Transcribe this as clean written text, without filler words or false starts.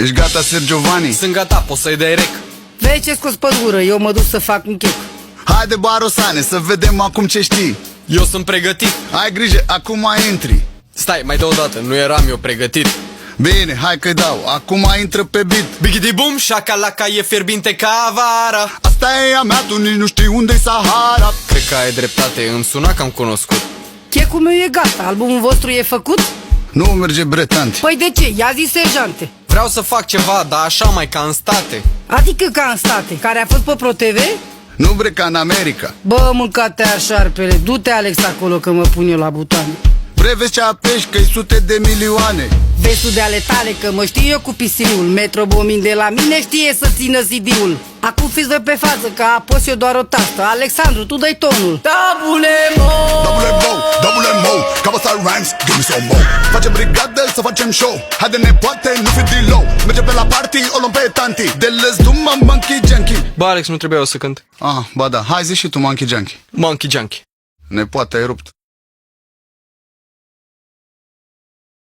Ești gata, Sergiovani? Sunt gata, poți să-i dai rec. Vei ce scos pe gură, eu mă duc să fac un chec. Haide, Barosane, să vedem acum ce știi. Eu sunt pregătit. Ai grijă, acum intri. Stai, mai dă o dată, nu eram eu pregătit. Bine, hai că dau, acum intră pe beat. Bigidi bum, șacalaca e fierbinte ca vara. Asta e a mea, tu nici nu știi unde-i Sahara. Cred că ai dreptate, îmi suna că am cunoscut. Checul meu e gata, albumul vostru e făcut? Nu merge, bretanti. Păi de ce? Ia zi, serjante. Vreau să fac ceva, dar așa mai ca în state. Adică ca în state, care a fost pe ProTV? Nu bre ca în America. Bă, mânca-te-a șarpele, du-te, Alex, acolo că mă pun eu la butoane. Vrei vezi ce apeși, că-i sute de milioane. Vestul de ale tale, că mă știu eu cu pisiul. Metro Boomin de la mine știe să țină CD-ul. Acum fiți voi pe față, că apos eu doar o tastă. Alexandru, tu dai tonul. Double Mo, Cam asta rhymes, give me some more. Facem brigadă să facem show. Haide ne poate, nu fi delow. Mergem pe la party, o luăm pe tanti. De let's do my monkey junkie. Bă, Alex, nu trebuia eu să cânt. Ah, ba da, hai zi și tu monkey junkie. Monkey Junkie. Ne poate, ai rupt.